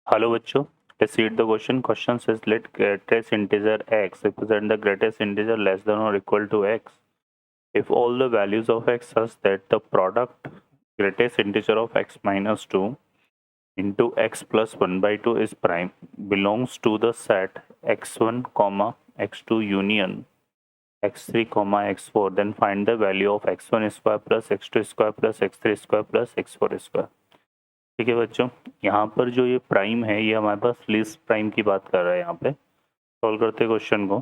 Hello बच्चों, let's read the question. Question says let greatest integer x represent the greatest integer less than or equal to x. If all the values of x such that the product greatest integer of x minus 2 into x plus 1 by 2 is prime belongs to the set x1 comma x2 union x3 comma x4, then find the value of x1 square plus x2 square plus x3 square plus x4 square. ठीक है बच्चों, यहाँ पर जो ये prime है ये हमारे पास लीस्ट प्राइम की बात कर रहा है। यहाँ पे सॉल्व करते क्वेश्चन को।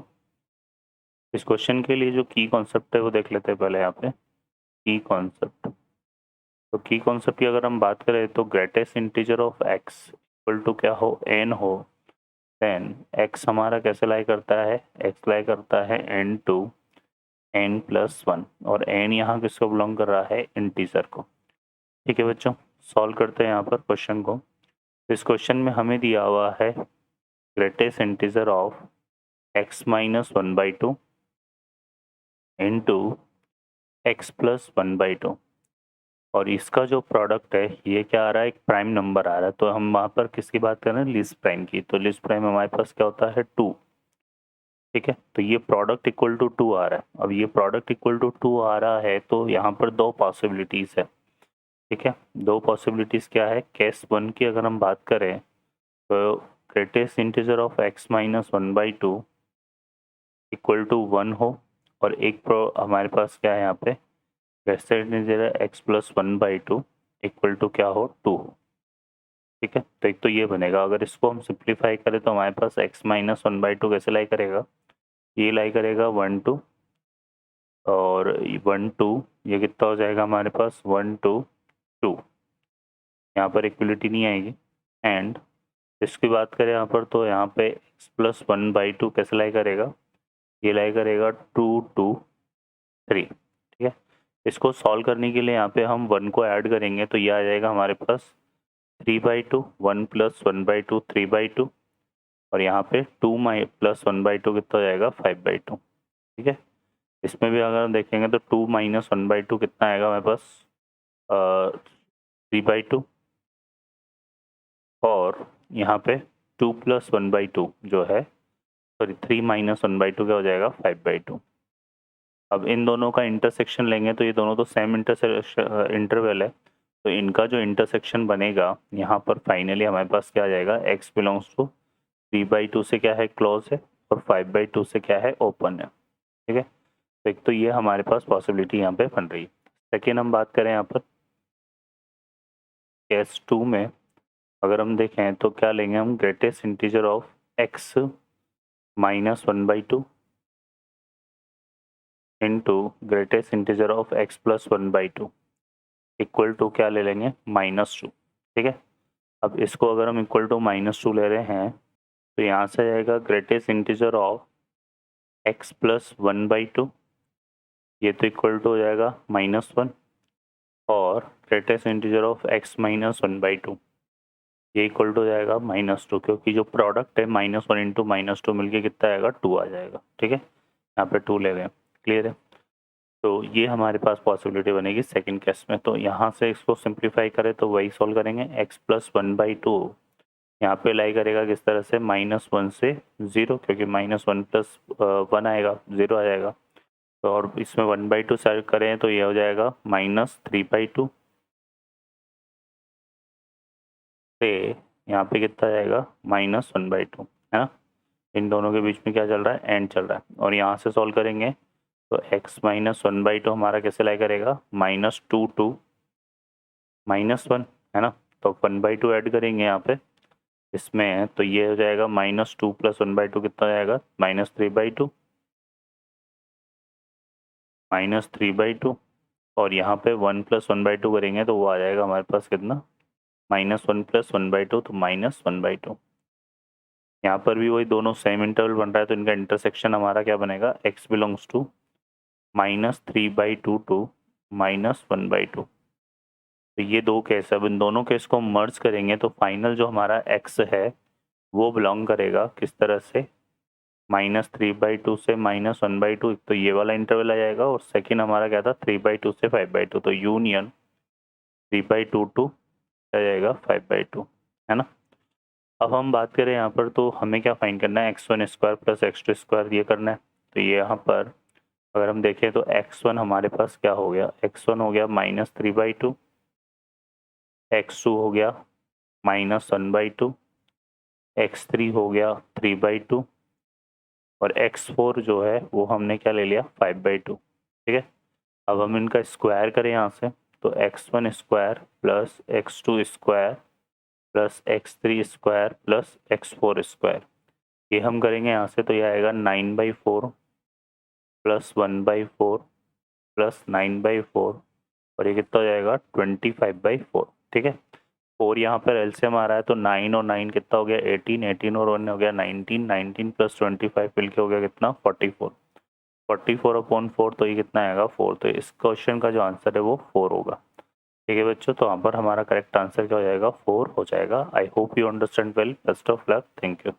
इस क्वेश्चन के लिए जो की कॉन्सेप्ट है वो देख लेते हैं पहले। यहाँ पे की कॉन्सेप्ट, तो की कॉन्सेप्ट की अगर हम बात करें तो greatest integer of x equal to क्या हो, एन हो, देन एक्स हमारा कैसे लाई करता है, एक्स लाई करता है n to n plus one, और एन यहाँ किसको बिलोंग कर रहा है, इंटीजर को। ठीक है बच्चों, सॉल्व करते हैं यहाँ पर क्वेश्चन को। इस क्वेश्चन में हमें दिया हुआ है greatest integer of x minus one by two into x plus one by two, और इसका जो प्रोडक्ट है ये क्या आ रहा है, एक प्राइम नंबर आ रहा है। तो हम वहाँ पर किसकी बात कर रहे हैं, लीस्ट प्राइम की। तो लीस्ट प्राइम हमारे पास क्या होता है, टू। ठीक है, तो ये प्रोडक्ट इक्वल टू टू आ रहा है। अब ये प्रोडक्ट इक्वल टू टू आ रहा है तो यहाँ पर दो पॉसिबिलिटीज़ है। ठीक है, दो पॉसिबिलिटीज़ क्या है, केस वन की अगर हम बात करें तो greatest integer of x minus one by two equal to one हो, और एक प्रो हमारे पास क्या है यहाँ पे, ग्रेटेस्ट इंटीजर है x plus one by two equal to क्या हो, टू हो। ठीक है, तो एक तो ये बनेगा। अगर इसको हम सिंप्लीफाई करें तो हमारे पास x minus one by to कैसे लाई करेगा, ये लाई करेगा वन टू, और वन टू ये कितना हो जाएगा हमारे पास, वन टू टू, यहाँ पर इक्वलिटी नहीं आएगी। एंड इसकी बात करें यहाँ पर तो यहाँ पे x plus one by to कैसे लाई करेगा, ये लाई करेगा टू टू थ्री। ठीक है, इसको सॉल्व करने के लिए यहाँ पे हम वन को ऐड करेंगे तो ये आ जाएगा हमारे पास three by two, one plus one by two three by two, और यहाँ पे two my plus one by two कितना हो जाएगा, फाइव बाई टू। ठीक है, इसमें भी अगर हम देखेंगे तो two minus one by two कितना आएगा हमारे पास, थ्री बाई टू, और यहाँ पे two plus one by to जो है, sorry three minus one by to क्या हो जाएगा, फाइव बाई टू। अब इन दोनों का इंटरसेक्शन लेंगे तो ये दोनों तो सेम इंटरवल है, तो इनका जो इंटरसेक्शन बनेगा यहाँ पर फाइनली हमारे पास क्या आ जाएगा, x belongs to three by two से क्या है, क्लोज है, और फाइव बाई टू से क्या है, ओपन है। ठीक है, तो एक तो ये हमारे पास पॉसिबिलिटी यहाँ पे बन रही है। सेकेंड हम बात करें यहाँ पर केस टू में, अगर हम देखें तो क्या लेंगे हम, greatest integer of x minus one by two into greatest integer of x plus one by two equal to क्या ले लेंगे, माइनस टू। ठीक है, अब इसको अगर हम इक्वल टू माइनस टू ले रहे हैं तो यहाँ से आएगा greatest integer of x plus one by to, ये तो इक्वल टू हो जाएगा माइनस वन, और greatest integer of x minus one by to ये इक्वल टू हो जाएगा माइनस टू, क्योंकि जो प्रोडक्ट है minus one into minus two मिलकर कितना आएगा, टू आ जाएगा। ठीक है, यहाँ पे टू ले रहे हैं, क्लियर है। तो ये हमारे पास पॉसिबिलिटी बनेगी सेकंड केस में। तो यहाँ से इसको सिंप्लीफाई करें तो वही सॉल्व करेंगे, x plus one by to यहाँ पे लाई करेगा किस तरह से, माइनस वन से ज़ीरो, क्योंकि माइनस वन प्लस वन आएगा, ज़ीरो आ जाएगा। तो और इसमें वन बाई टू सॉल्व करें तो ये हो जाएगा माइनस थ्री बाई टू से यहाँ पे कितना जाएगा, माइनस वन बाई टू, है ना। इन दोनों के बीच में क्या चल रहा है, एंड चल रहा है, और यहाँ से सॉल्व करेंगे तो x minus one by two हमारा कैसे लाई करेगा, minus two to minus one, है ना। तो वन बाई टू ऐड करेंगे यहाँ पे इसमें, तो ये हो जाएगा minus two plus one by two कितना हो जाएगा, minus three by to, minus three by two, और यहाँ पे one plus one by to करेंगे तो वो आ जाएगा हमारे पास कितना, minus one plus one by two, तो माइनस वन बाई टू। यहाँ पर भी वही दोनों सेम इंटरवल बन रहा है तो इनका इंटरसेक्शन हमारा क्या बनेगा, x belongs to minus three by two to minus one by two. तो ये दो केस है, अब इन दोनों केस को मर्ज करेंगे तो फाइनल जो हमारा x है वो बिलोंग करेगा किस तरह से, माइनस थ्री बाई टू से माइनस वन बाई टू, तो ये वाला इंटरवल आ जाएगा, और सेकेंड हमारा क्या था, थ्री बाई टू से फाइव बाई टू, तो union three by two two आ जाएगा फाइव बाई टू, है ना। अब हम बात करें यहाँ पर, तो हमें क्या फाइंड करना है, x1 square plus x2 square ये करना है। तो ये यहाँ पर अगर हम देखें तो x1 हमारे पास क्या हो गया, x1 हो गया -3/2, x2 हो गया -1/2, x3 हो गया 3/2 और x4 जो है वो हमने क्या ले लिया 5/2। ठीक है, अब हम इनका स्क्वायर करें यहाँ से, तो x1 square plus x2 square plus x3 square plus x4 square, ये हम करेंगे यहाँ से, तो ये आएगा 9/4 प्लस 1/4 प्लस 9/4 और ये कितना हो जाएगा 25/4। ठीक है, 4 यहाँ पर एलसीएम आ रहा है, तो 9 और 9 कितना हो गया 18, 18 और 1 हो गया 19, 19 प्लस 25 मिलके हो गया कितना 44, 44/4, तो ये कितना आएगा 4। तो इस क्वेश्चन का जो आंसर है वो 4 होगा। ठीक है बच्चों, तो यहाँ पर हमारा करेक्ट आंसर क्या हो जाएगा 4 हो जाएगा। I hope you understand well, best of luck, thank you.